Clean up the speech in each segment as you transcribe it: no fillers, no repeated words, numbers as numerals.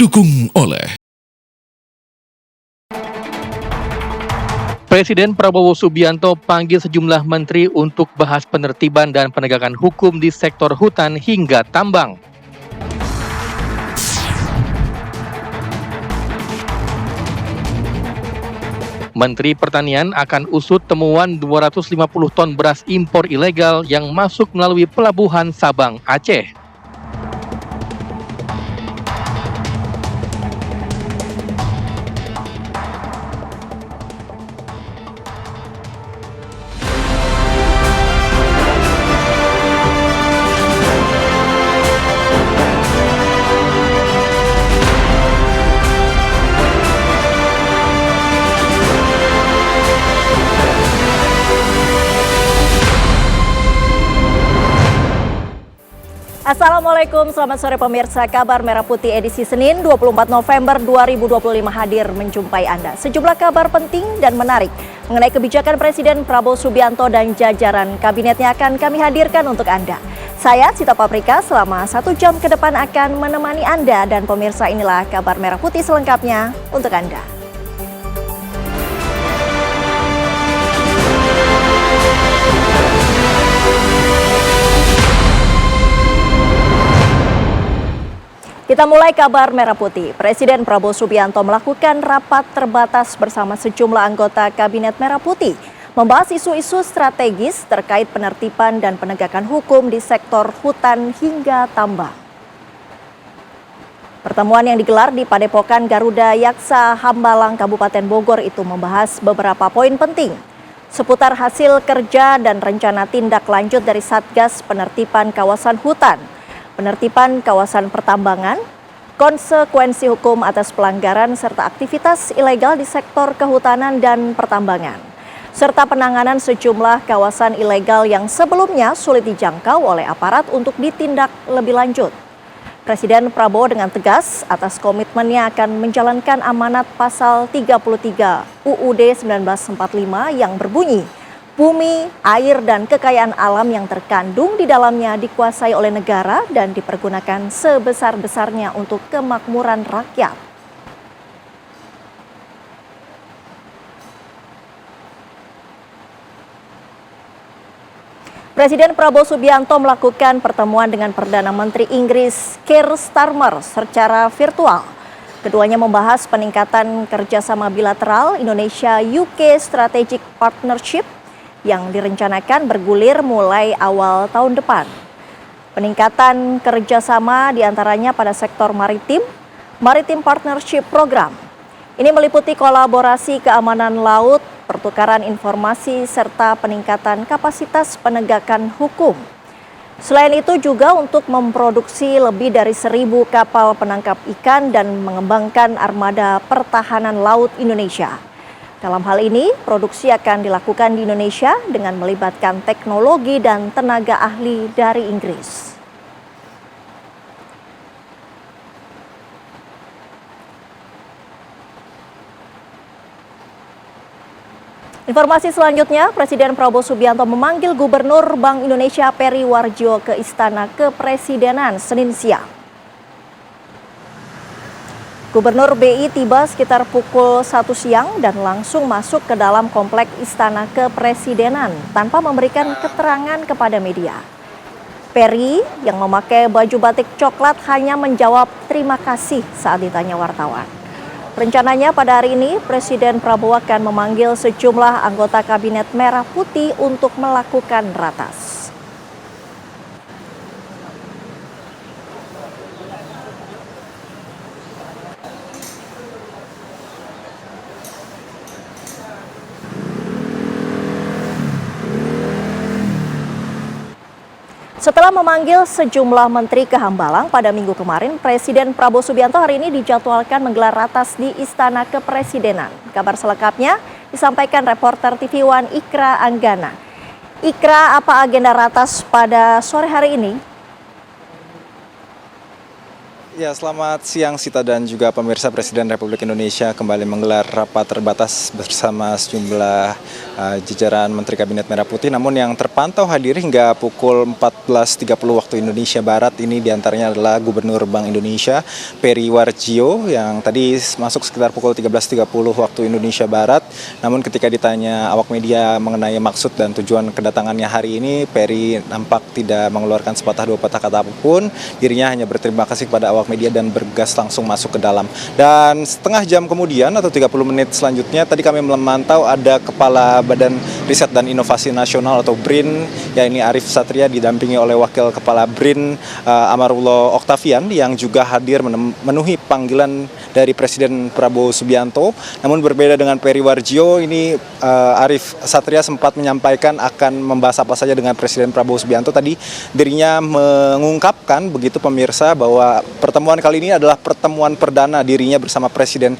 didukung oleh Presiden Prabowo Subianto panggil sejumlah menteri untuk bahas penertiban dan penegakan hukum di sektor hutan hingga tambang. Menteri Pertanian akan usut temuan 250 ton beras impor ilegal yang masuk melalui pelabuhan Sabang, Aceh. Assalamualaikum, selamat sore pemirsa. Kabar Merah Putih edisi Senin 24 November 2025 hadir menjumpai Anda. Sejumlah kabar penting dan menarik mengenai kebijakan Presiden Prabowo Subianto dan jajaran kabinetnya akan kami hadirkan untuk Anda. Saya Cita Paprika selama 1 jam ke depan akan menemani Anda dan pemirsa, inilah kabar Merah Putih selengkapnya untuk Anda. Kita mulai kabar Merah Putih. Presiden Prabowo Subianto melakukan rapat terbatas bersama sejumlah anggota Kabinet Merah Putih, membahas isu-isu strategis terkait penertiban dan penegakan hukum di sektor hutan hingga tambang. Pertemuan yang digelar di Padepokan Garuda Yaksa Hambalang, Kabupaten Bogor itu membahas beberapa poin penting seputar hasil kerja dan rencana tindak lanjut dari Satgas Penertiban Kawasan Hutan, penertiban kawasan pertambangan, konsekuensi hukum atas pelanggaran serta aktivitas ilegal di sektor kehutanan dan pertambangan, serta penanganan sejumlah kawasan ilegal yang sebelumnya sulit dijangkau oleh aparat untuk ditindak lebih lanjut. Presiden Prabowo dengan tegas atas komitmennya akan menjalankan amanat pasal 33 UUD 1945 yang berbunyi, bumi, air, dan kekayaan alam yang terkandung di dalamnya dikuasai oleh negara dan dipergunakan sebesar-besarnya untuk kemakmuran rakyat. Presiden Prabowo Subianto melakukan pertemuan dengan Perdana Menteri Inggris Keir Starmer secara virtual. Keduanya membahas peningkatan kerjasama bilateral Indonesia-UK Strategic Partnership yang direncanakan bergulir mulai awal tahun depan. Peningkatan kerjasama diantaranya pada sektor Maritim Partnership Program. Ini meliputi kolaborasi keamanan laut, pertukaran informasi, serta peningkatan kapasitas penegakan hukum. Selain itu juga untuk memproduksi lebih dari 1.000 kapal penangkap ikan dan mengembangkan armada pertahanan laut Indonesia. Dalam hal ini, produksi akan dilakukan di Indonesia dengan melibatkan teknologi dan tenaga ahli dari Inggris. Informasi selanjutnya, Presiden Prabowo Subianto memanggil Gubernur Bank Indonesia Peri Warjio ke Istana Kepresidenan Senin siang. Gubernur BI tiba sekitar pukul 1 siang dan langsung masuk ke dalam komplek Istana Kepresidenan tanpa memberikan keterangan kepada media. Peri yang memakai baju batik coklat hanya menjawab terima kasih saat ditanya wartawan. Rencananya pada hari ini Presiden Prabowo akan memanggil sejumlah anggota Kabinet Merah Putih untuk melakukan ratas. Setelah memanggil sejumlah menteri ke Hambalang pada minggu kemarin, Presiden Prabowo Subianto hari ini dijadwalkan menggelar ratas di Istana Kepresidenan. Kabar selengkapnya disampaikan reporter TV One Ikra Anggana. Ikra, apa agenda ratas pada sore hari ini? Ya, selamat siang Sita dan juga pemirsa. Presiden Republik Indonesia kembali menggelar rapat terbatas bersama sejumlah jajaran Menteri Kabinet Merah Putih. Namun yang terpantau hadir hingga pukul 14.30 waktu Indonesia Barat ini diantaranya adalah Gubernur Bank Indonesia Peri Warjio yang tadi masuk sekitar pukul 13.30 waktu Indonesia Barat. Namun ketika ditanya awak media mengenai maksud dan tujuan kedatangannya hari ini, Peri nampak tidak mengeluarkan sepatah dua patah kata apapun. Dirinya hanya berterima kasih kepada awak media dan bergas langsung masuk ke dalam. Dan setengah jam kemudian atau 30 menit selanjutnya tadi kami memantau ada Kepala Badan Riset dan Inovasi Nasional atau BRIN, yakni Arif Satria, didampingi oleh Wakil Kepala BRIN Amarullah Oktavian yang juga hadir memenuhi panggilan dari Presiden Prabowo Subianto. Namun berbeda dengan Peri Warjio, ini Arif Satria sempat menyampaikan akan membahas apa saja dengan Presiden Prabowo Subianto. Tadi dirinya mengungkapkan begitu pemirsa bahwa pertemuan kali ini adalah pertemuan perdana dirinya bersama Presiden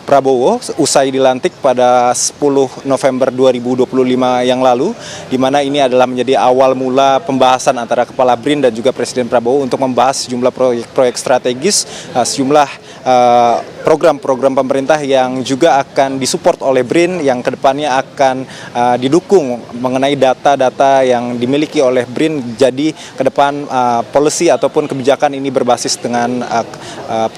Prabowo usai dilantik pada 10 November 2025 yang lalu, di mana ini adalah menjadi awal mula pembahasan antara Kepala BRIN dan juga Presiden Prabowo untuk membahas sejumlah proyek-proyek strategis, sejumlah program-program pemerintah yang juga akan disupport oleh BRIN yang kedepannya akan didukung mengenai data-data yang dimiliki oleh BRIN. Jadi ke depan policy ataupun kebijakan ini berbasis dengan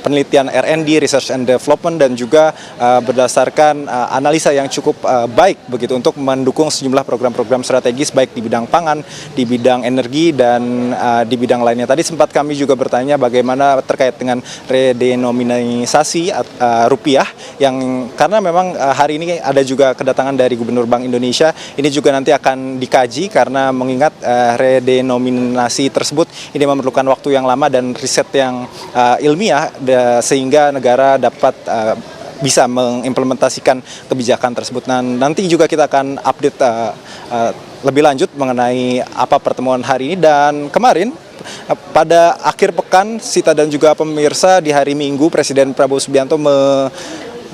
penelitian R&D, Research and Development, dan juga berdasarkan analisa yang cukup baik begitu untuk mendukung sejumlah program-program strategis baik di bidang pangan, di bidang energi, dan di bidang lainnya. Tadi sempat kami juga bertanya bagaimana terkait dengan redenominasi rupiah yang karena memang hari ini ada juga kedatangan dari Gubernur Bank Indonesia. Ini juga nanti akan dikaji karena mengingat redenominasi tersebut ini memerlukan waktu yang lama dan riset yang ilmiah sehingga negara dapat bisa mengimplementasikan kebijakan tersebut. Nah, nanti juga kita akan update lebih lanjut mengenai apa pertemuan hari ini. Dan kemarin pada akhir pekan, Sita dan juga pemirsa, di hari Minggu Presiden Prabowo Subianto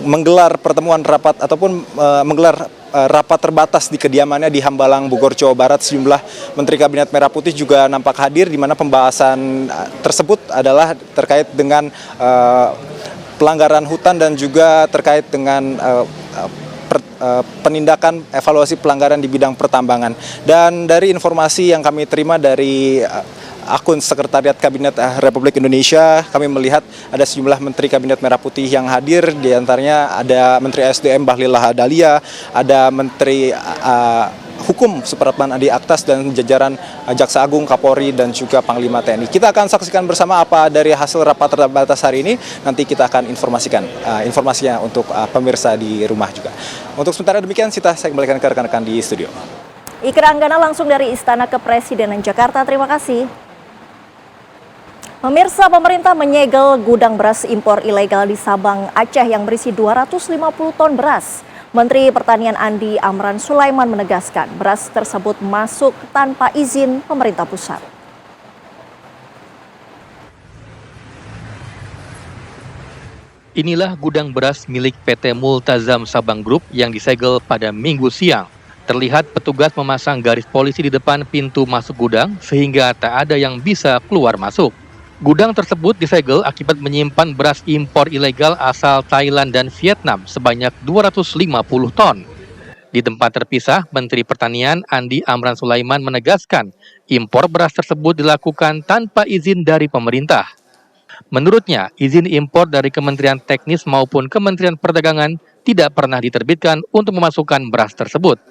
menggelar pertemuan rapat ataupun menggelar rapat terbatas di kediamannya di Hambalang, Bogor, Jawa Barat. Sejumlah Menteri Kabinet Merah Putih juga nampak hadir, di mana pembahasan tersebut adalah terkait dengan pelanggaran hutan dan juga terkait dengan penindakan evaluasi pelanggaran di bidang pertambangan. Dan dari informasi yang kami terima dari akun Sekretariat Kabinet Republik Indonesia, kami melihat ada sejumlah Menteri Kabinet Merah Putih yang hadir, diantaranya ada Menteri SDM Bahlil Lahadalia, ada Menteri Hukum Supratman Andi Aktas, dan jajaran Jaksa Agung, Kapolri, dan juga Panglima TNI. Kita akan saksikan bersama apa dari hasil rapat terbatas hari ini. Nanti kita akan informasikan informasinya untuk pemirsa di rumah juga. Untuk sementara demikian, Sita, saya kembalikan ke rekan-rekan di studio. Ikra Anggana langsung dari Istana Kepresidenan Jakarta. Terima kasih. Pemirsa, pemerintah menyegel gudang beras impor ilegal di Sabang, Aceh yang berisi 250 ton beras. Menteri Pertanian Andi Amran Sulaiman menegaskan beras tersebut masuk tanpa izin pemerintah pusat. Inilah gudang beras milik PT Multazam Sabang Group yang disegel pada Minggu siang. Terlihat petugas memasang garis polisi di depan pintu masuk gudang sehingga tak ada yang bisa keluar masuk. Gudang tersebut disegel akibat menyimpan beras impor ilegal asal Thailand dan Vietnam sebanyak 250 ton. Di tempat terpisah, Menteri Pertanian Andi Amran Sulaiman menegaskan impor beras tersebut dilakukan tanpa izin dari pemerintah. Menurutnya, izin impor dari Kementerian Teknis maupun Kementerian Perdagangan tidak pernah diterbitkan untuk memasukkan beras tersebut.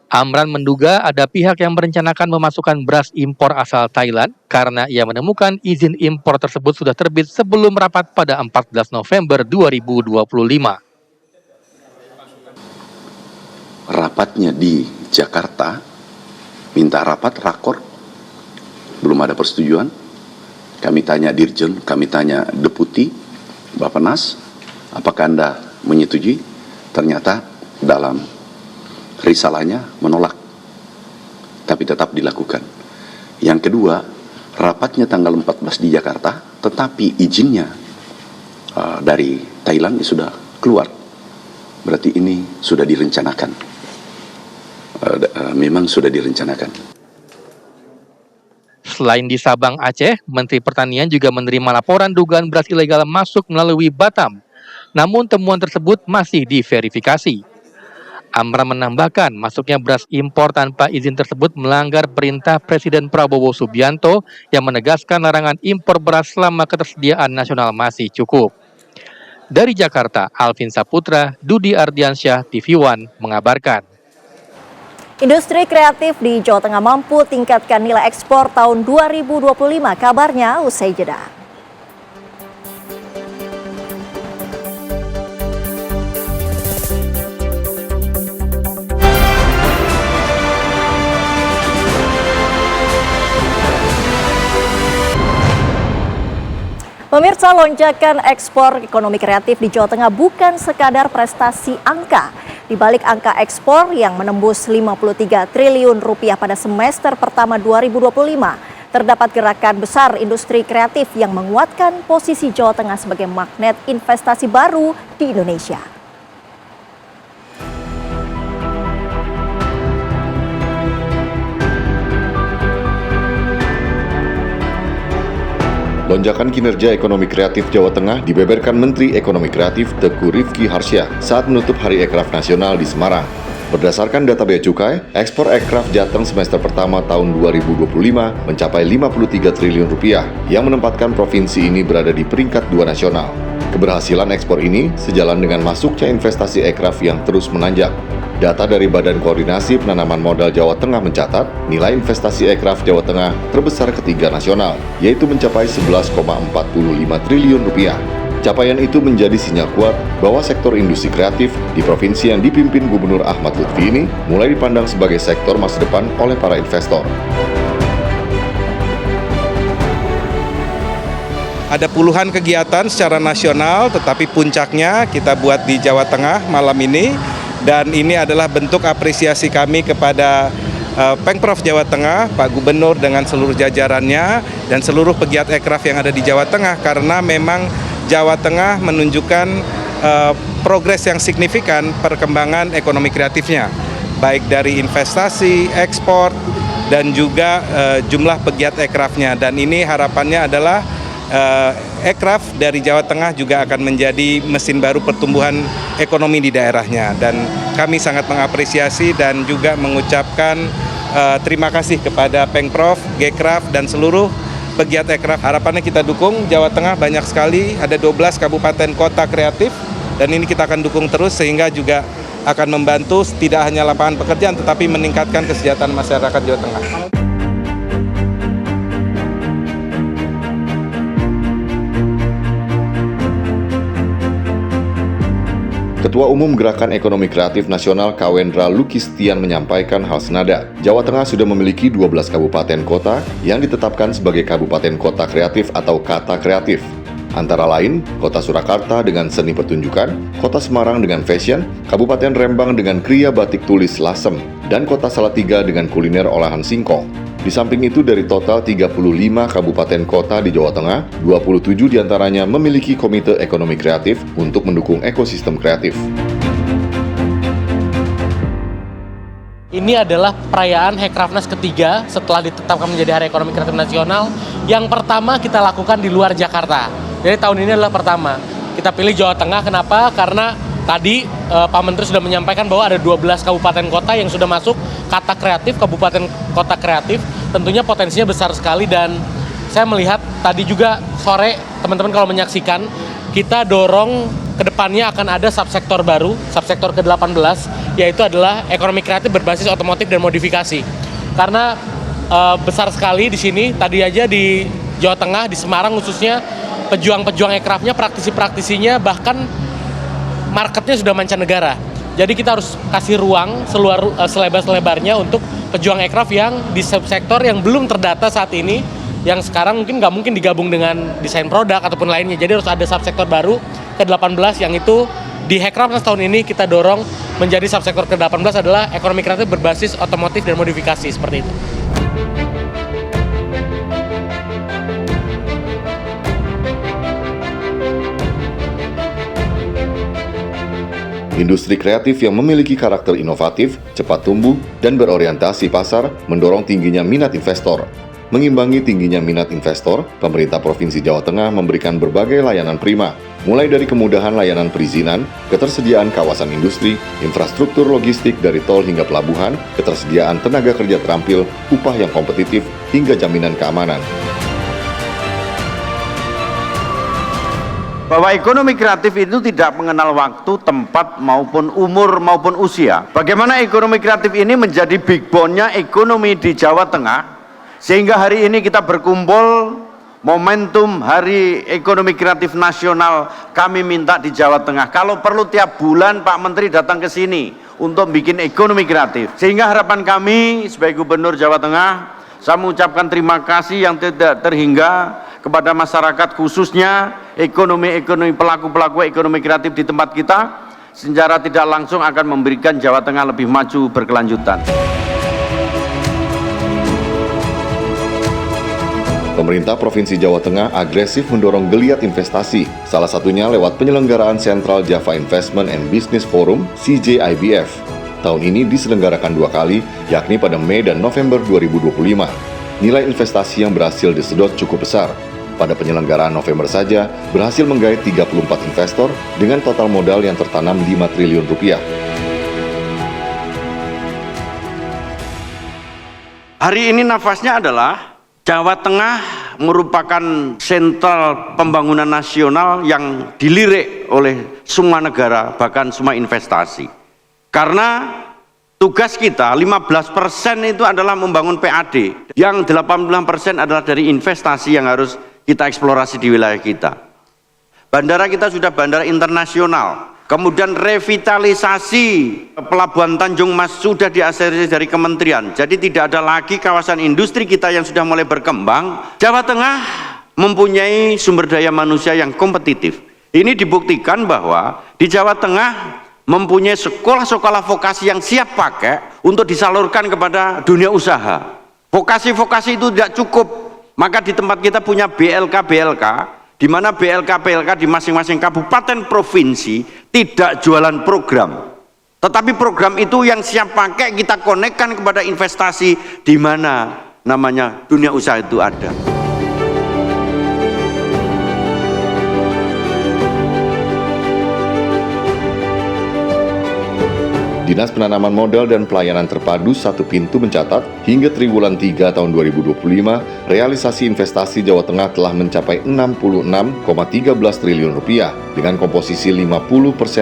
Amran menduga ada pihak yang merencanakan memasukkan beras impor asal Thailand karena ia menemukan izin impor tersebut sudah terbit sebelum rapat pada 14 November 2025. Rapatnya di Jakarta, minta rapat rakor, belum ada persetujuan. Kami tanya Dirjen, kami tanya Deputi, Bappenas, apakah Anda menyetujui? Ternyata dalam risalahnya menolak, tapi tetap dilakukan. Yang kedua, rapatnya tanggal 14 di Jakarta, tetapi izinnya dari Thailand sudah keluar. Berarti ini sudah direncanakan. Memang sudah direncanakan. Selain di Sabang, Aceh, Menteri Pertanian juga menerima laporan dugaan beras ilegal masuk melalui Batam. Namun temuan tersebut masih diverifikasi. Amran menambahkan, masuknya beras impor tanpa izin tersebut melanggar perintah Presiden Prabowo Subianto yang menegaskan larangan impor beras selama ketersediaan nasional masih cukup. Dari Jakarta, Alvin Saputra, Dudi Ardiansyah, TV One mengabarkan. Industri kreatif di Jawa Tengah mampu tingkatkan nilai ekspor tahun 2025, kabarnya usai jeda. Pemirsa, lonjakan ekspor ekonomi kreatif di Jawa Tengah bukan sekadar prestasi angka. Di balik angka ekspor yang menembus 53 triliun rupiah pada semester pertama 2025, terdapat gerakan besar industri kreatif yang menguatkan posisi Jawa Tengah sebagai magnet investasi baru di Indonesia. Lonjakan kinerja ekonomi kreatif Jawa Tengah dibeberkan Menteri Ekonomi Kreatif Teuku Rifki Harsya saat menutup Hari Ekraf Nasional di Semarang. Berdasarkan data Bea Cukai, ekspor ekraf Jateng semester pertama tahun 2025 mencapai 53 triliun rupiah, yang menempatkan provinsi ini berada di peringkat 2 nasional. Keberhasilan ekspor ini sejalan dengan masuknya investasi ekraf yang terus menanjak. Data dari Badan Koordinasi Penanaman Modal Jawa Tengah mencatat, nilai investasi ekraf Jawa Tengah terbesar ketiga nasional, yaitu mencapai 11,45 triliun rupiah. Capaian itu menjadi sinyal kuat bahwa sektor industri kreatif di provinsi yang dipimpin Gubernur Ahmad Lutfi ini mulai dipandang sebagai sektor masa depan oleh para investor. Ada puluhan kegiatan secara nasional, tetapi puncaknya kita buat di Jawa Tengah malam ini. Dan ini adalah bentuk apresiasi kami kepada Pemprov Jawa Tengah, Pak Gubernur dengan seluruh jajarannya, dan seluruh pegiat ekraf yang ada di Jawa Tengah, karena memang Jawa Tengah menunjukkan progres yang signifikan perkembangan ekonomi kreatifnya, baik dari investasi, ekspor, dan juga jumlah pegiat ekrafnya. Dan ini harapannya adalah ekraf dari Jawa Tengah juga akan menjadi mesin baru pertumbuhan ekonomi di daerahnya, dan kami sangat mengapresiasi dan juga mengucapkan terima kasih kepada Pemprov, Gekraf, dan seluruh pegiat ekraf. Harapannya kita dukung Jawa Tengah banyak sekali, ada 12 kabupaten kota kreatif, dan ini kita akan dukung terus sehingga juga akan membantu tidak hanya lapangan pekerjaan tetapi meningkatkan kesejahteraan masyarakat Jawa Tengah. Ketua Umum Gerakan Ekonomi Kreatif Nasional Kawendra Lukistian menyampaikan hal senada. Jawa Tengah sudah memiliki 12 kabupaten kota yang ditetapkan sebagai kabupaten kota kreatif atau kata kreatif. Antara lain, Kota Surakarta dengan seni pertunjukan, Kota Semarang dengan fashion, Kabupaten Rembang dengan kriya batik tulis lasem, dan Kota Salatiga dengan kuliner olahan singkong. Di samping itu, dari total 35 kabupaten kota di Jawa Tengah, 27 diantaranya memiliki komite ekonomi kreatif untuk mendukung ekosistem kreatif. Ini adalah perayaan Hekrafnas ketiga setelah ditetapkan menjadi Hari Ekonomi Kreatif Nasional. Yang pertama kita lakukan di luar Jakarta. Jadi tahun ini adalah pertama. Kita pilih Jawa Tengah, kenapa? Karena tadi Pak Menteri sudah menyampaikan bahwa ada 12 kabupaten kota yang sudah masuk kata kreatif, kabupaten kota kreatif. Tentunya potensinya besar sekali, dan saya melihat tadi juga sore teman-teman kalau menyaksikan, kita dorong ke depannya akan ada subsektor baru, subsektor ke-18, yaitu adalah ekonomi kreatif berbasis otomotif dan modifikasi. Karena besar sekali di sini, tadi aja di Jawa Tengah, di Semarang khususnya, pejuang-pejuang ekrafnya, praktisi-praktisinya, bahkan marketnya sudah mancanegara. Jadi kita harus kasih ruang selebar-lebarnya untuk pejuang ekraf yang di subsektor yang belum terdata saat ini, yang sekarang mungkin nggak mungkin digabung dengan desain produk ataupun lainnya. Jadi harus ada subsektor baru ke-18 yang itu di Hekrafnas tahun ini kita dorong menjadi subsektor ke-18 adalah ekonomi kreatif berbasis otomotif dan modifikasi, seperti itu. Industri kreatif yang memiliki karakter inovatif, cepat tumbuh, dan berorientasi pasar mendorong tingginya minat investor. Mengimbangi tingginya minat investor, pemerintah Provinsi Jawa Tengah memberikan berbagai layanan prima, mulai dari kemudahan layanan perizinan, ketersediaan kawasan industri, infrastruktur logistik dari tol hingga pelabuhan, ketersediaan tenaga kerja terampil, upah yang kompetitif, hingga jaminan keamanan. Bahwa ekonomi kreatif itu tidak mengenal waktu, tempat, maupun umur, maupun usia. Bagaimana ekonomi kreatif ini menjadi backbone-nya ekonomi di Jawa Tengah, sehingga hari ini kita berkumpul momentum Hari Ekonomi Kreatif Nasional kami minta di Jawa Tengah. Kalau perlu tiap bulan Pak Menteri datang ke sini untuk bikin ekonomi kreatif. Sehingga harapan kami sebagai Gubernur Jawa Tengah, saya mengucapkan terima kasih yang tidak terhingga kepada masyarakat, khususnya pelaku-pelaku ekonomi kreatif di tempat kita, secara tidak langsung akan memberikan Jawa Tengah lebih maju berkelanjutan. Pemerintah Provinsi Jawa Tengah agresif mendorong geliat investasi, salah satunya lewat penyelenggaraan Central Java Investment and Business Forum (CJIBF). Tahun ini diselenggarakan 2 kali, yakni pada Mei dan November 2025. Nilai investasi yang berhasil disedot cukup besar. Pada penyelenggaraan November saja, berhasil menggait 34 investor dengan total modal yang tertanam 5 triliun rupiah. Hari ini nafasnya adalah Jawa Tengah merupakan sentral pembangunan nasional yang dilirik oleh semua negara, bahkan semua investasi. Karena tugas kita 15% itu adalah membangun PAD, yang 80% adalah dari investasi yang harus kita eksplorasi di wilayah kita. Bandara kita sudah bandara internasional. Kemudian revitalisasi Pelabuhan Tanjung Mas sudah diaksesori dari kementerian. Jadi tidak ada lagi kawasan industri kita yang sudah mulai berkembang. Jawa Tengah mempunyai sumber daya manusia yang kompetitif. Ini dibuktikan bahwa di Jawa Tengah mempunyai sekolah-sekolah vokasi yang siap pakai untuk disalurkan kepada dunia usaha. Vokasi-vokasi itu tidak cukup. Maka di tempat kita punya BLK, di mana BLK di masing-masing kabupaten provinsi tidak jualan program, tetapi program itu yang siap pakai kita konekkan kepada investasi di mana namanya dunia usaha itu ada. Dinas Penanaman Modal dan Pelayanan Terpadu Satu Pintu mencatat, hingga triwulan 3 tahun 2025, realisasi investasi Jawa Tengah telah mencapai 66,13 triliun rupiah dengan komposisi 50%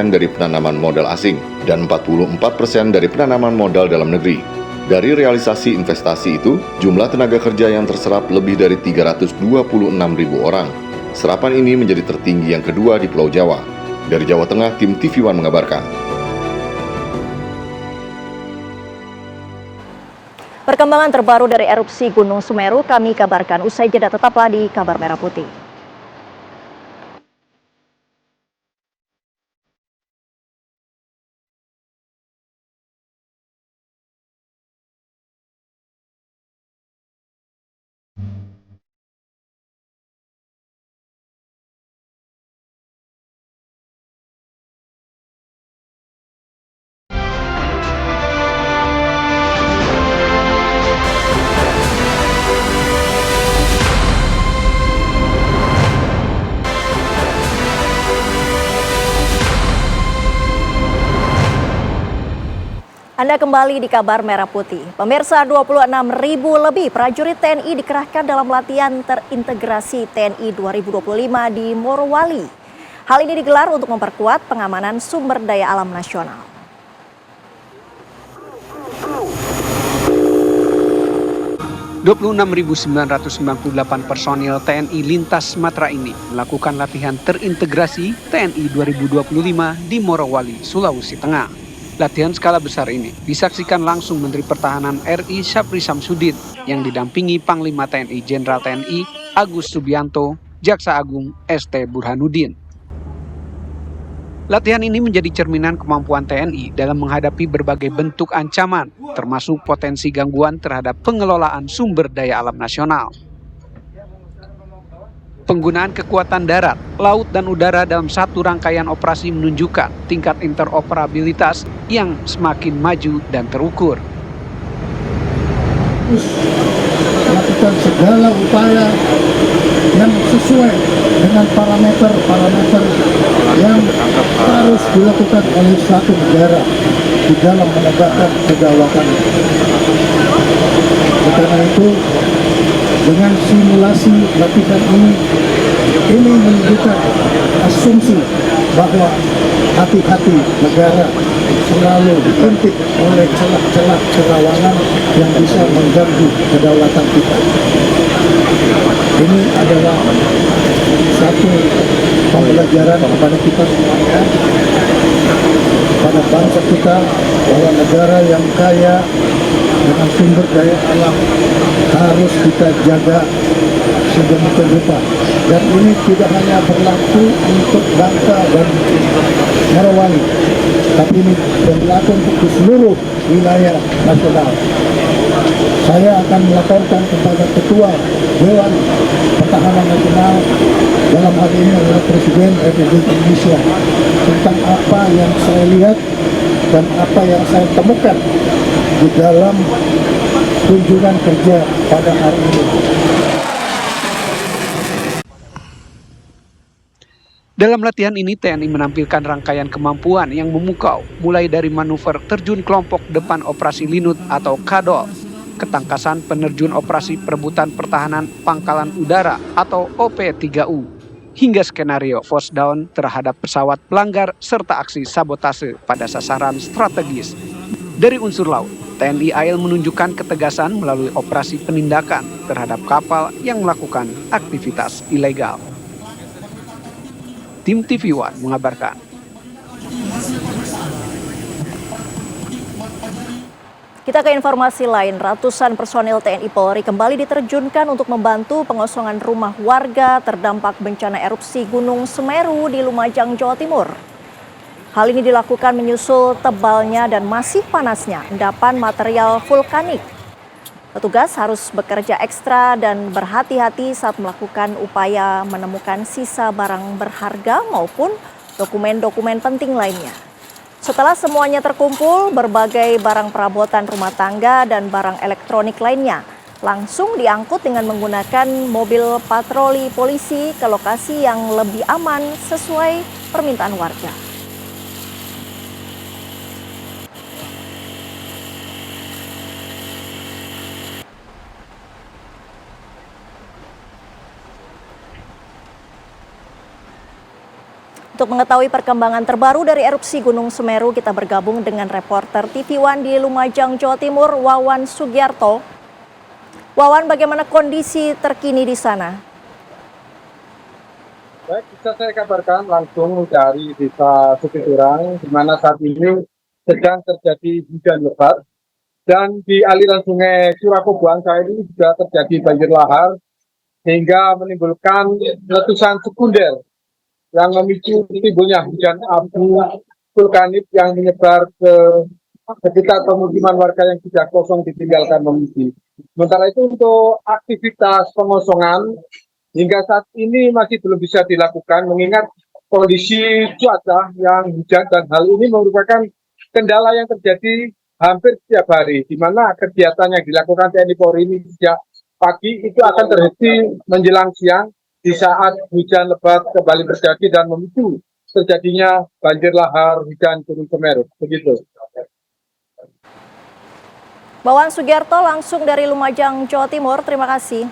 dari penanaman modal asing dan 44% dari penanaman modal dalam negeri. Dari realisasi investasi itu, jumlah tenaga kerja yang terserap lebih dari 326.000 orang. Serapan ini menjadi tertinggi yang kedua di Pulau Jawa. Dari Jawa Tengah, tim TV One mengabarkan. Perkembangan terbaru dari erupsi Gunung Semeru kami kabarkan usai jeda, tetaplah di Kabar Merah Putih. Anda kembali di Kabar Merah Putih. Pemirsa, 26.000 lebih prajurit TNI dikerahkan dalam latihan terintegrasi TNI 2025 di Morowali. Hal ini digelar untuk memperkuat pengamanan sumber daya alam nasional. (26.998) personil TNI Lintas Sumatera ini melakukan latihan terintegrasi TNI 2025 di Morowali, Sulawesi Tengah. Latihan skala besar ini disaksikan langsung Menteri Pertahanan RI Syafri Samsudin yang didampingi Panglima TNI Jenderal TNI Agus Subianto, Jaksa Agung ST Burhanuddin. Latihan ini menjadi cerminan kemampuan TNI dalam menghadapi berbagai bentuk ancaman, termasuk potensi gangguan terhadap pengelolaan sumber daya alam nasional. Penggunaan kekuatan darat, laut, dan udara dalam satu rangkaian operasi menunjukkan tingkat interoperabilitas yang semakin maju dan terukur. melakukan segala upaya yang sesuai dengan parameter-parameter yang harus dilakukan oleh satu negara di dalam menegakkan kedaulatan. Karena itu, dengan simulasi latihan ini menunjukkan asumsi bahwa hati-hati negara selalu diintip oleh celah-celah kerawanan yang bisa mengganggu kedaulatan kita. Ini adalah satu pembelajaran kepada kita semuanya, pada bangsa kita, bahwa negara yang kaya dengan sumber daya alam harus kita jaga sedemikian rupa. Dan ini tidak hanya berlaku untuk Bangka dan Morowali, tapi ini berlaku untuk di seluruh wilayah nasional. Saya akan melaporkan kepada Ketua Dewan Pertahanan Nasional, dalam hal ini adalah Presiden Republik Indonesia, tentang apa yang saya lihat dan apa yang saya temukan di dalam kunjungan kerja pada hari ini. Dalam latihan ini, TNI menampilkan rangkaian kemampuan yang memukau, mulai dari manuver terjun kelompok depan operasi Linut atau KADOL, ketangkasan penerjun operasi perebutan pertahanan pangkalan udara atau OP3U, hingga skenario force down terhadap pesawat pelanggar serta aksi sabotase pada sasaran strategis. Dari unsur laut, TNI AL menunjukkan ketegasan melalui operasi penindakan terhadap kapal yang melakukan aktivitas ilegal. Tim TV One mengabarkan. Kita ke informasi lain, ratusan personil TNI Polri kembali diterjunkan untuk membantu pengosongan rumah warga terdampak bencana erupsi Gunung Semeru di Lumajang, Jawa Timur. Hal ini dilakukan menyusul tebalnya dan masih panasnya endapan material vulkanik. Petugas harus bekerja ekstra dan berhati-hati saat melakukan upaya menemukan sisa barang berharga maupun dokumen-dokumen penting lainnya. Setelah semuanya terkumpul, berbagai barang perabotan rumah tangga dan barang elektronik lainnya langsung diangkut dengan menggunakan mobil patroli polisi ke lokasi yang lebih aman sesuai permintaan warga. Untuk mengetahui perkembangan terbaru dari erupsi Gunung Semeru, kita bergabung dengan reporter TV One di Lumajang, Jawa Timur, Wawan Sugiarto. Wawan, bagaimana kondisi terkini di sana? Baik, bisa saya kabarkan langsung dari Desa Supiturang, di mana saat ini sedang terjadi hujan lebat. Dan di aliran sungai Curakobuangsa ini juga terjadi banjir lahar, sehingga menimbulkan letusan sekunder yang memicu timbulnya hujan abu vulkanik yang menyebar ke sekitar pemukiman warga yang sudah kosong ditinggalkan mengungsi. Sementara itu untuk aktivitas pengosongan hingga saat ini masih belum bisa dilakukan mengingat kondisi cuaca yang hujan, dan hal ini merupakan kendala yang terjadi hampir setiap hari, di mana kegiatan yang dilakukan TNI Polri ini sejak pagi itu akan terhenti menjelang siang di saat hujan lebat kembali terjadi dan memicu terjadinya banjir lahar hujan Gunung Semeru. Begitu. Wawan Sugiarto langsung dari Lumajang, Jawa Timur. Terima kasih.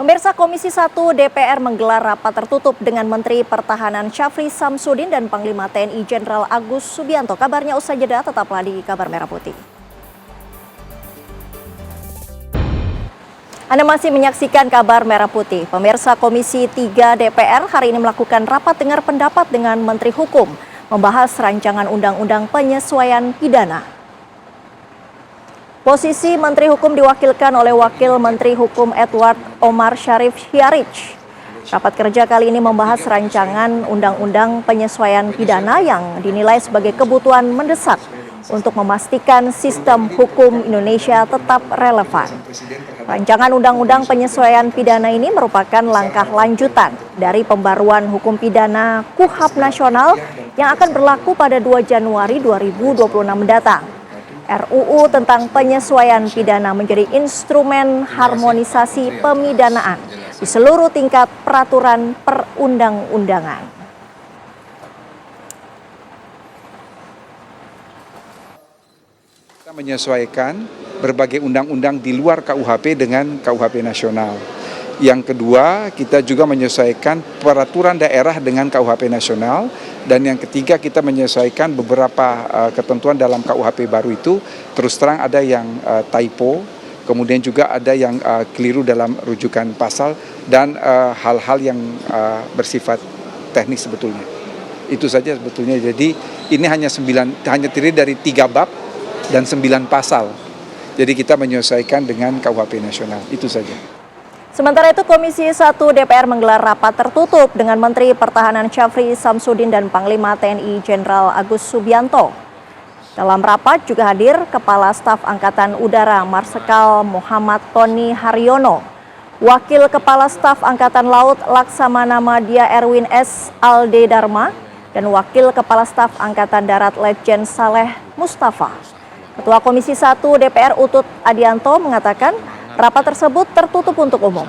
Pemirsa, Komisi 1 DPR menggelar rapat tertutup dengan Menteri Pertahanan Syafri Samsudin dan Panglima TNI Jenderal Agus Subianto. Kabarnya usai jeda, tetaplah di Kabar Merah Putih. Anda masih menyaksikan Kabar Merah Putih. Pemirsa, Komisi 3 DPR hari ini melakukan rapat dengar pendapat dengan Menteri Hukum membahas rancangan Undang-Undang Penyesuaian Pidana. Posisi Menteri Hukum diwakilkan oleh Wakil Menteri Hukum Edward Omar Syarif Hiarij. Rapat kerja kali ini membahas rancangan Undang-Undang Penyesuaian Pidana yang dinilai sebagai kebutuhan mendesak untuk memastikan sistem hukum Indonesia tetap relevan. Rancangan Undang-Undang Penyesuaian Pidana ini merupakan langkah lanjutan dari pembaruan hukum pidana KUHP nasional yang akan berlaku pada 2 Januari 2026 mendatang. RUU tentang penyesuaian pidana menjadi instrumen harmonisasi pemidanaan di seluruh tingkat peraturan perundang-undangan. Kita menyesuaikan berbagai undang-undang di luar KUHP dengan KUHP nasional. Yang kedua, kita juga menyesuaikan peraturan daerah dengan KUHP nasional. Dan yang ketiga, kita menyesuaikan beberapa ketentuan dalam KUHP baru itu. Terus terang ada yang typo, kemudian juga ada yang keliru dalam rujukan pasal, dan hal-hal yang bersifat teknis sebetulnya. Itu saja sebetulnya. Jadi ini hanya terdiri dari 3 bab dan 9 pasal. Jadi kita menyesuaikan dengan KUHP nasional. Itu saja. Sementara itu, Komisi 1 DPR menggelar rapat tertutup dengan Menteri Pertahanan Syafri Samsudin dan Panglima TNI Jenderal Agus Subianto. Dalam rapat juga hadir Kepala Staf Angkatan Udara Marsikal Muhammad Tony Haryono, Wakil Kepala Staf Angkatan Laut Laksamana Madya Erwin S. Alde Dharma, dan Wakil Kepala Staf Angkatan Darat Letjen Saleh Mustafa. Ketua Komisi 1 DPR Utut Adianto mengatakan rapat tersebut tertutup untuk umum.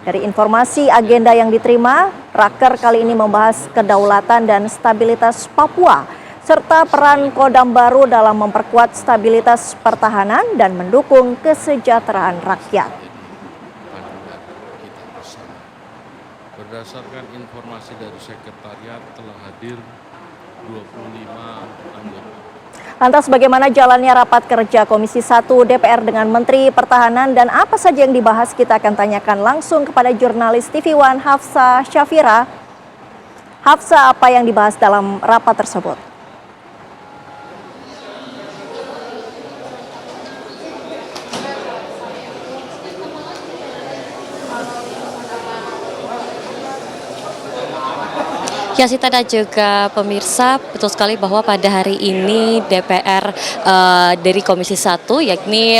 Dari informasi agenda yang diterima, Raker kali ini membahas kedaulatan dan stabilitas Papua, serta peran Kodam baru dalam memperkuat stabilitas pertahanan dan mendukung kesejahteraan rakyat. Berdasarkan informasi dari Sekretariat telah hadir 25 anggota. Lantas bagaimana jalannya rapat kerja Komisi 1 DPR dengan Menteri Pertahanan dan apa saja yang dibahas, kita akan tanyakan langsung kepada jurnalis TV One Hafsa Syafira. Hafsa, apa yang dibahas dalam rapat tersebut? Ya, Sita dan juga pemirsa, betul sekali bahwa pada hari ini DPR dari Komisi 1 yakni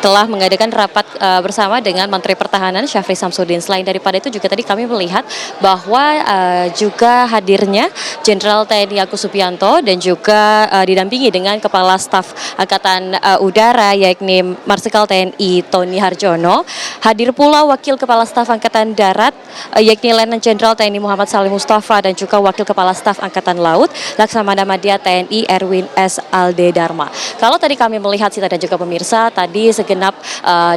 telah mengadakan rapat bersama dengan Menteri Pertahanan Syafri Samsudin. Selain daripada itu juga tadi kami melihat bahwa juga hadirnya Jenderal TNI Agus Subianto dan juga didampingi dengan Kepala Staf Angkatan Udara yakni Marsikal TNI Tony Haryono. Hadir pula Wakil Kepala Staf Angkatan Darat yakni Letnan Jenderal TNI Muhammad Saleh Mustafa dan juga Wakil Kepala Staf Angkatan Laut Laksamana Madya TNI Erwin S. Alde Dharma. Kalau tadi kami melihat Sita dan juga pemirsa, tadi segenap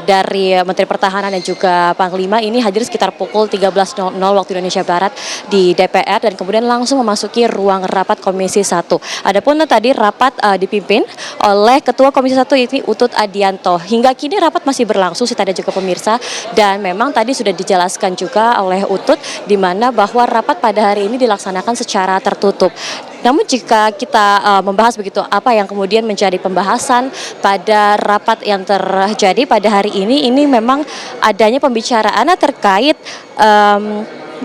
dari Menteri Pertahanan dan juga Panglima ini hadir sekitar pukul 13.00 waktu Indonesia Barat di DPR dan kemudian langsung memasuki ruang rapat Komisi 1. Adapun tadi rapat dipimpin oleh Ketua Komisi 1 yakni Utut Adianto. Hingga kini rapat masih berlangsung Sita dan juga pemirsa, dan memang tadi sudah dijelaskan juga oleh Utut di mana bahwa rapat pada hari ini dilaksanakan secara tertutup. Namun jika kita membahas begitu apa yang kemudian menjadi pembahasan pada rapat yang terjadi pada hari ini memang adanya pembicaraan terkait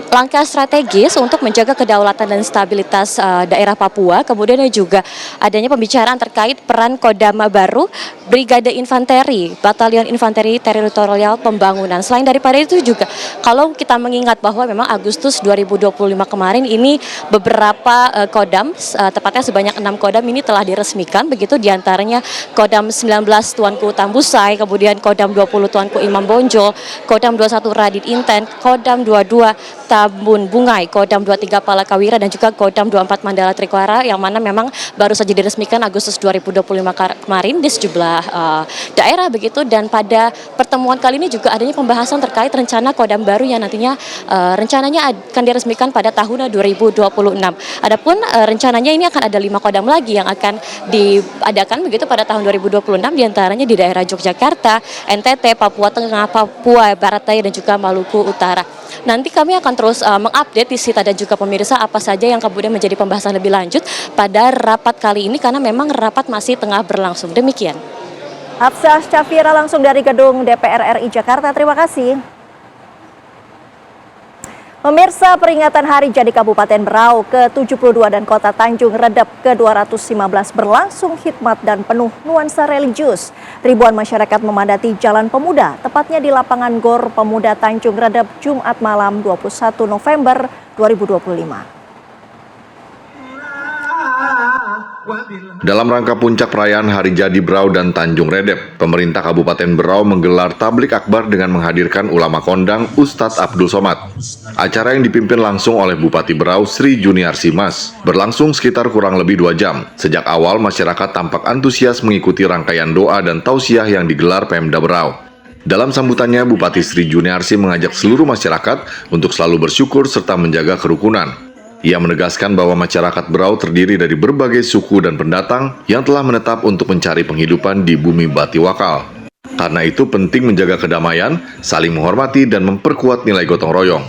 langkah strategis untuk menjaga kedaulatan dan stabilitas daerah Papua. Kemudian juga adanya pembicaraan terkait peran Kodam baru Brigade Infanteri, Batalion Infanteri Teritorial Pembangunan. Selain daripada itu juga, kalau kita mengingat bahwa memang Agustus 2025 kemarin ini beberapa Kodam, tepatnya sebanyak 6 Kodam ini telah diresmikan, begitu diantaranya Kodam 19 Tuanku Tambusai, kemudian Kodam 20 Tuanku Imam Bonjol, Kodam 21 Radit Inten, Kodam 22 Tambun Bungai, Kodam 23 Palakawira, dan juga Kodam 24 Mandala Trikuara, yang mana memang baru saja diresmikan Agustus 2025 kemarin di sejumlah daerah begitu. Dan pada pertemuan kali ini juga adanya pembahasan terkait rencana Kodam baru yang nantinya rencananya akan diresmikan pada tahun 2026. Adapun rencananya ini akan ada 5 Kodam lagi yang akan diadakan begitu pada tahun 2026, diantaranya di daerah Yogyakarta, NTT, Papua Tengah, Papua Barat Daya, dan juga Maluku Utara. Nanti kami akan terus mengupdate di Sita dan juga pemirsa apa saja yang kemudian menjadi pembahasan lebih lanjut pada rapat kali ini, karena memang rapat masih tengah berlangsung. Demikian. Hafsa Syafira langsung dari gedung DPR RI Jakarta. Terima kasih. Pemirsa, peringatan Hari Jadi Kabupaten Berau ke-72 dan Kota Tanjung Redep ke-215 berlangsung hikmat dan penuh nuansa religius. Ribuan masyarakat memadati Jalan Pemuda, tepatnya di lapangan GOR Pemuda Tanjung Redep, Jumat malam 21 November 2025. Dalam rangka puncak perayaan Hari Jadi Berau dan Tanjung Redep, pemerintah Kabupaten Berau menggelar tablik akbar dengan menghadirkan ulama kondang Ustadz Abdul Somad. Acara yang dipimpin langsung oleh Bupati Berau Sri Juniarsi Mas berlangsung sekitar kurang lebih 2 jam. Sejak awal masyarakat tampak antusias mengikuti rangkaian doa dan tausiah yang digelar Pemda Berau. Dalam sambutannya, Bupati Sri Juniarsi mengajak seluruh masyarakat untuk selalu bersyukur serta menjaga kerukunan. Ia menegaskan bahwa masyarakat Berau terdiri dari berbagai suku dan pendatang yang telah menetap untuk mencari penghidupan di bumi Batiwakal. Karena itu penting menjaga kedamaian, saling menghormati dan memperkuat nilai gotong royong.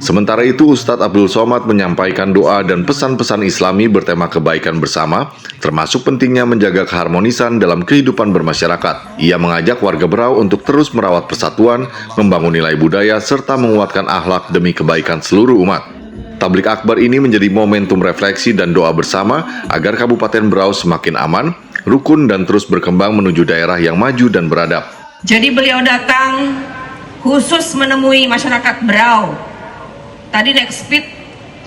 Sementara itu, Ustadz Abdul Somad menyampaikan doa dan pesan-pesan Islami bertema kebaikan bersama, termasuk pentingnya menjaga keharmonisan dalam kehidupan bermasyarakat. Ia mengajak warga Berau untuk terus merawat persatuan, membangun nilai budaya, serta menguatkan akhlak demi kebaikan seluruh umat. Tablik akbar ini menjadi momentum refleksi dan doa bersama agar Kabupaten Berau semakin aman, rukun, dan terus berkembang menuju daerah yang maju dan beradab. Jadi beliau datang khusus menemui masyarakat Berau. Tadi naik speed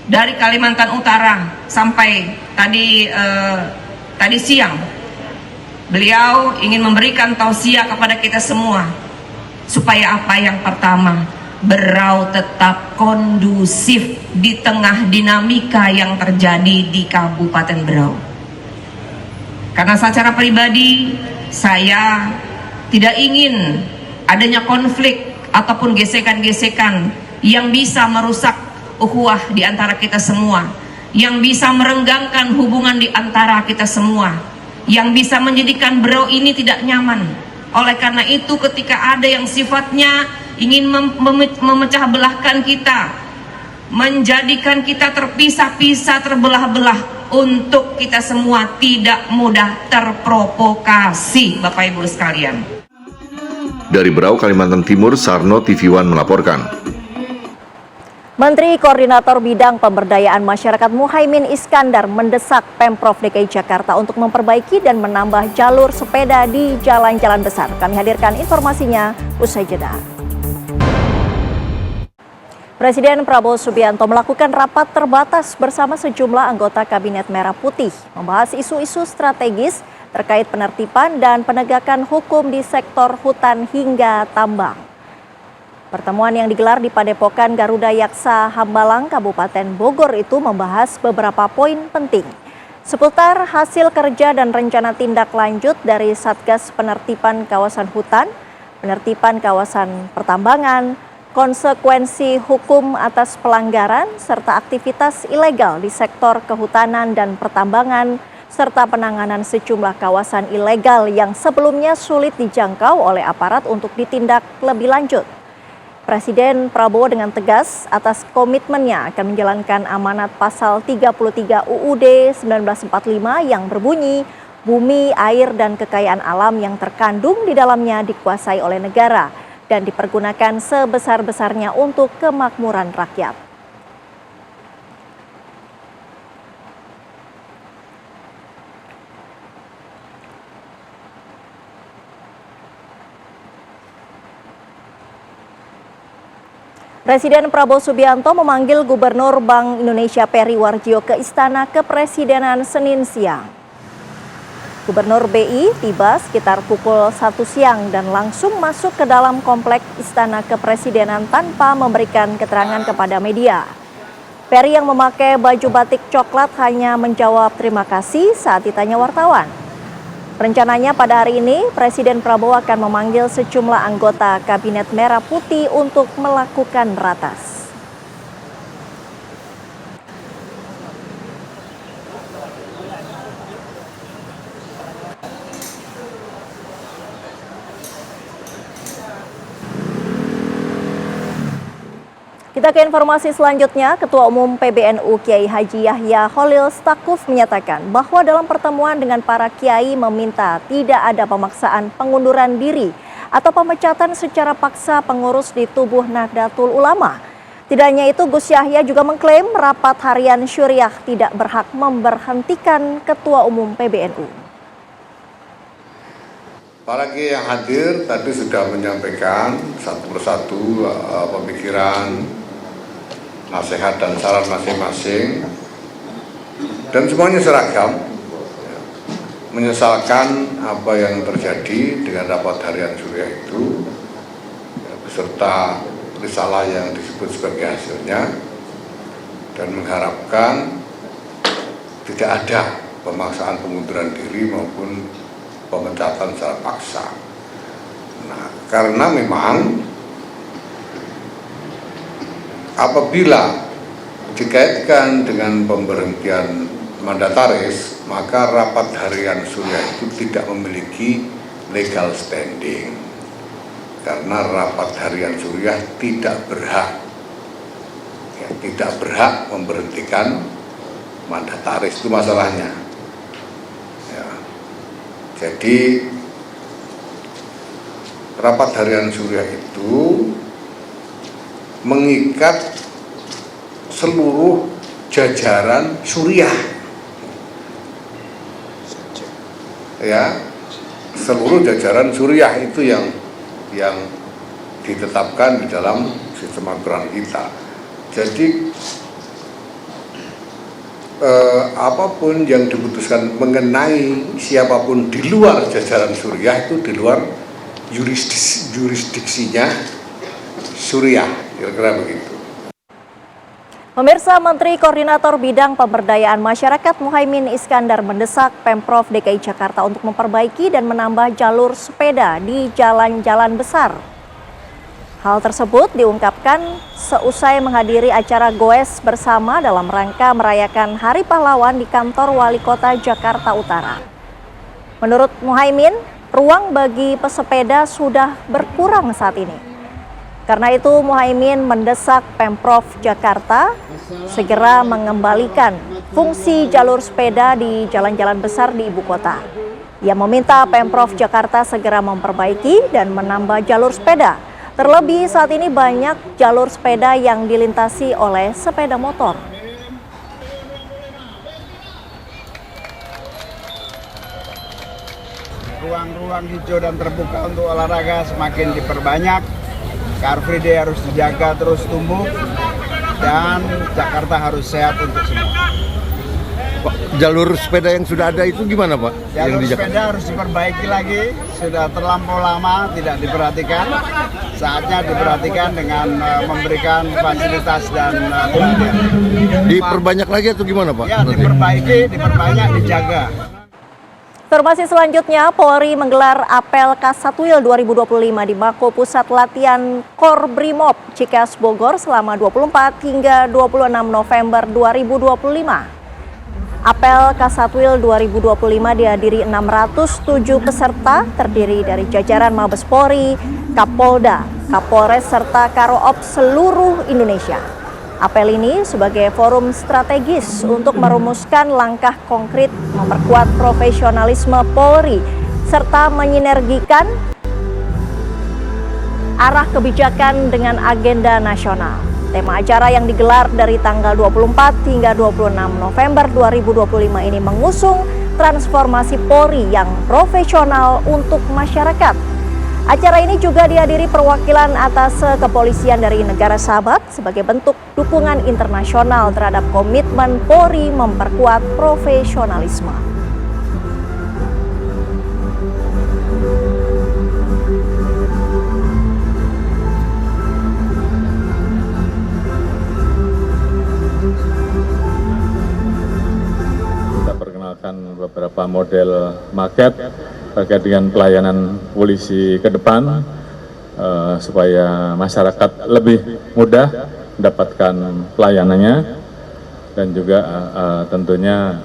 dari Kalimantan Utara sampai tadi siang. Beliau ingin memberikan tausiah kepada kita semua supaya apa yang pertama, Berau tetap kondusif di tengah dinamika yang terjadi di Kabupaten Berau. Karena secara pribadi saya tidak ingin adanya konflik ataupun gesekan-gesekan yang bisa merusak ukhuwah di antara kita semua, yang bisa merenggangkan hubungan di antara kita semua, yang bisa menjadikan Berau ini tidak nyaman. Oleh karena itu, ketika ada yang sifatnya ingin memecah belahkan kita, menjadikan kita terpisah-pisah, terbelah-belah, untuk kita semua tidak mudah terprovokasi, Bapak Ibu sekalian. Dari Berau, Kalimantan Timur, Sarno TV One melaporkan. Menteri Koordinator Bidang Pemberdayaan Masyarakat Muhaimin Iskandar mendesak Pemprov DKI Jakarta untuk memperbaiki dan menambah jalur sepeda di jalan-jalan besar. Kami hadirkan informasinya usai jeda. Presiden Prabowo Subianto melakukan rapat terbatas bersama sejumlah anggota Kabinet Merah Putih, membahas isu-isu strategis terkait penertiban dan penegakan hukum di sektor hutan hingga tambang. Pertemuan yang digelar di Padepokan Garuda Yaksa Hambalang, Kabupaten Bogor itu membahas beberapa poin penting seputar hasil kerja dan rencana tindak lanjut dari Satgas Penertiban Kawasan Hutan, penertiban kawasan pertambangan, konsekuensi hukum atas pelanggaran, serta aktivitas ilegal di sektor kehutanan dan pertambangan, serta penanganan sejumlah kawasan ilegal yang sebelumnya sulit dijangkau oleh aparat untuk ditindak lebih lanjut. Presiden Prabowo dengan tegas atas komitmennya akan menjalankan amanat pasal 33 UUD 1945 yang berbunyi, bumi, air, dan kekayaan alam yang terkandung di dalamnya dikuasai oleh negara dan dipergunakan sebesar-besarnya untuk kemakmuran rakyat. Presiden Prabowo Subianto memanggil Gubernur Bank Indonesia Peri Warjio ke Istana Kepresidenan Senin siang. Gubernur BI tiba sekitar pukul 1 siang dan langsung masuk ke dalam komplek Istana Kepresidenan tanpa memberikan keterangan kepada media. Peri yang memakai baju batik coklat hanya menjawab terima kasih saat ditanya wartawan. Rencananya pada hari ini, Presiden Prabowo akan memanggil sejumlah anggota Kabinet Merah Putih untuk melakukan ratas. Kita ke informasi selanjutnya, Ketua Umum PBNU Kiai Haji Yahya Khalil Stakuf menyatakan bahwa dalam pertemuan dengan para kiai meminta tidak ada pemaksaan pengunduran diri atau pemecatan secara paksa pengurus di tubuh Nahdlatul Ulama. Tidak hanya itu, Gus Yahya juga mengklaim rapat harian Syuriah tidak berhak memberhentikan Ketua Umum PBNU. Para kiai yang hadir tadi sudah menyampaikan satu persatu pemikiran, nasihat dan saran masing-masing, dan semuanya seragam, menyesalkan apa yang terjadi dengan rapat harian Suriah itu, beserta risalah yang disebut sebagai hasilnya, dan mengharapkan tidak ada pemaksaan pengunduran diri maupun pemecatan secara paksa. Nah, karena memang apabila dikaitkan dengan pemberhentian mandataris, maka rapat harian Suriah itu tidak memiliki legal standing, karena rapat harian Suriah tidak berhak memberhentikan mandataris, itu masalahnya. Ya. Jadi rapat harian Suriah itu mengikat seluruh jajaran Suriah, ya, seluruh jajaran Suriah itu yang ditetapkan di dalam sistem aturan kita. Jadi apapun yang diputuskan mengenai siapapun di luar jajaran Suriah itu di luar jurisdiksinya Suriah, kira-kira begitu. Pemirsa, Menteri Koordinator Bidang Pemberdayaan Masyarakat Muhaimin Iskandar mendesak Pemprov DKI Jakarta untuk memperbaiki dan menambah jalur sepeda di jalan-jalan besar. Hal tersebut diungkapkan seusai menghadiri acara goes bersama dalam rangka merayakan Hari Pahlawan di kantor Wali Kota Jakarta Utara. Menurut Muhaimin, ruang bagi pesepeda sudah berkurang saat ini. Karena itu Muhaimin mendesak Pemprov Jakarta segera mengembalikan fungsi jalur sepeda di jalan-jalan besar di ibu kota. Ia meminta Pemprov Jakarta segera memperbaiki dan menambah jalur sepeda. Terlebih saat ini banyak jalur sepeda yang dilintasi oleh sepeda motor. Ruang-ruang hijau dan terbuka untuk olahraga semakin diperbanyak. Car Free Day harus dijaga terus tumbuh, dan Jakarta harus sehat untuk semua. Pak, jalur sepeda yang sudah ada itu gimana, Pak? Jalur sepeda harus diperbaiki lagi, sudah terlampau lama tidak diperhatikan. Saatnya diperhatikan dengan memberikan fasilitas dan perhatian. Diperbanyak lagi atau gimana, Pak? Ya, diperbaiki, diperbanyak, dijaga. Informasi selanjutnya, Polri menggelar apel Kasatwil 2025 di Mako Pusat Latihan Korbrimob Cikeas Bogor selama 24 hingga 26 November 2025. Apel Kasatwil 2025 dihadiri 607 peserta terdiri dari jajaran Mabes Polri, Kapolda, Kapolres serta Karo-op seluruh Indonesia. Apel ini sebagai forum strategis untuk merumuskan langkah konkret memperkuat profesionalisme Polri serta menyinergikan arah kebijakan dengan agenda nasional. Tema acara yang digelar dari tanggal 24 hingga 26 November 2025 ini mengusung transformasi Polri yang profesional untuk masyarakat. Acara ini juga dihadiri perwakilan atas kepolisian dari negara sahabat sebagai bentuk dukungan internasional terhadap komitmen Polri memperkuat profesionalisme. Kita perkenalkan beberapa model maket terkait dengan pelayanan polisi ke depan, supaya masyarakat lebih mudah mendapatkan pelayanannya, dan juga tentunya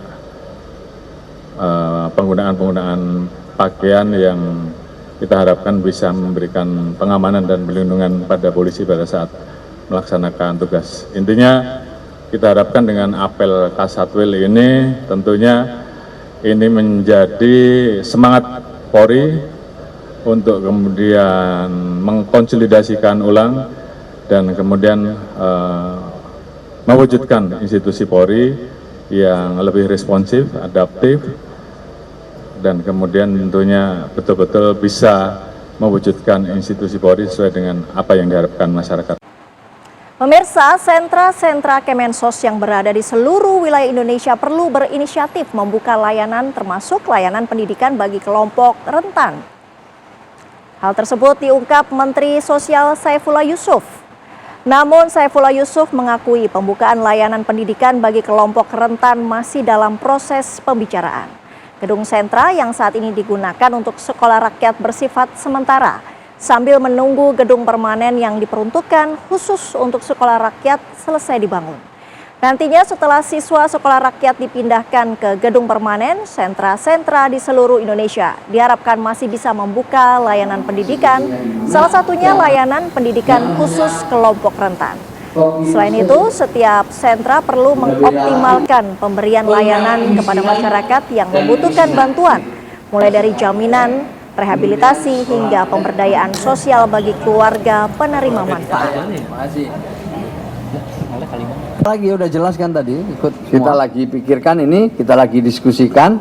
penggunaan pakaian yang kita harapkan bisa memberikan pengamanan dan perlindungan pada polisi pada saat melaksanakan tugas. Intinya kita harapkan dengan apel Kasatwil ini tentunya ini menjadi semangat Polri untuk kemudian mengkonsolidasikan ulang dan kemudian mewujudkan institusi Polri yang lebih responsif, adaptif, dan kemudian tentunya betul-betul bisa mewujudkan institusi Polri sesuai dengan apa yang diharapkan masyarakat. Pemirsa, sentra-sentra Kemensos yang berada di seluruh wilayah Indonesia perlu berinisiatif membuka layanan termasuk layanan pendidikan bagi kelompok rentan. Hal tersebut diungkap Menteri Sosial Saifullah Yusuf. Namun Saifullah Yusuf mengakui pembukaan layanan pendidikan bagi kelompok rentan masih dalam proses pembicaraan. Gedung sentra yang saat ini digunakan untuk sekolah rakyat bersifat sementara, sambil menunggu gedung permanen yang diperuntukkan khusus untuk sekolah rakyat selesai dibangun. Nantinya setelah siswa sekolah rakyat dipindahkan ke gedung permanen, sentra-sentra di seluruh Indonesia diharapkan masih bisa membuka layanan pendidikan, salah satunya layanan pendidikan khusus kelompok rentan. Selain itu, setiap sentra perlu mengoptimalkan pemberian layanan kepada masyarakat yang membutuhkan bantuan, mulai dari jaminan, rehabilitasi hingga pemberdayaan sosial bagi keluarga penerima manfaat. Lagi udah jelaskan tadi, kita lagi pikirkan ini, kita lagi diskusikan,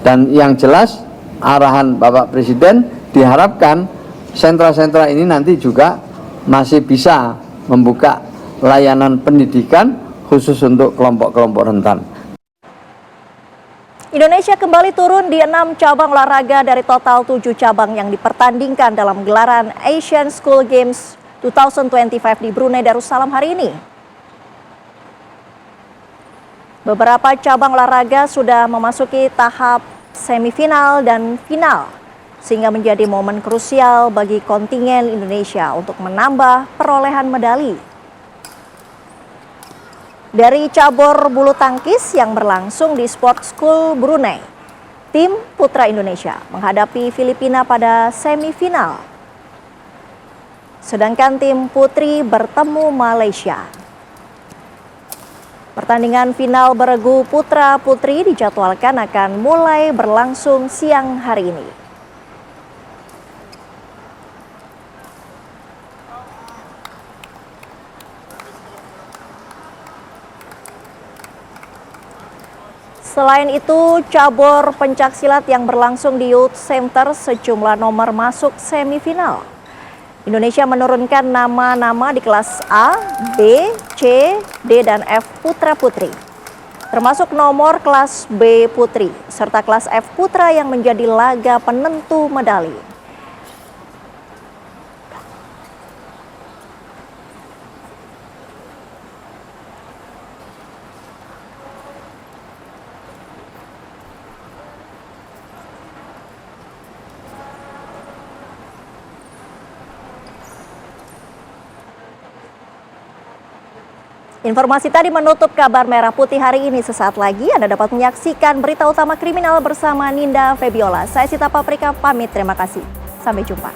dan yang jelas arahan Bapak Presiden diharapkan sentra-sentra ini nanti juga masih bisa membuka layanan pendidikan khusus untuk kelompok-kelompok rentan. Indonesia kembali turun di 6 cabang olahraga dari total 7 cabang yang dipertandingkan dalam gelaran Asian School Games 2025 di Brunei Darussalam hari ini. Beberapa cabang olahraga sudah memasuki tahap semifinal dan final, sehingga menjadi momen krusial bagi kontingen Indonesia untuk menambah perolehan medali. Dari cabur bulu tangkis yang berlangsung di Sport School Brunei, tim putra Indonesia menghadapi Filipina pada semifinal. Sedangkan tim putri bertemu Malaysia. Pertandingan final beregu putra-putri dijadwalkan akan mulai berlangsung siang hari ini. Selain itu, cabur pencaksilat yang berlangsung di Youth Center sejumlah nomor masuk semifinal. Indonesia menurunkan nama-nama di kelas A, B, C, D, dan F putra-putri, termasuk nomor kelas B putri, serta kelas F putra yang menjadi laga penentu medali. Informasi tadi menutup kabar Merah Putih hari ini. Sesaat lagi Anda dapat menyaksikan berita utama kriminal bersama Ninda Febiola. Saya Sita Paprika pamit, terima kasih. Sampai jumpa.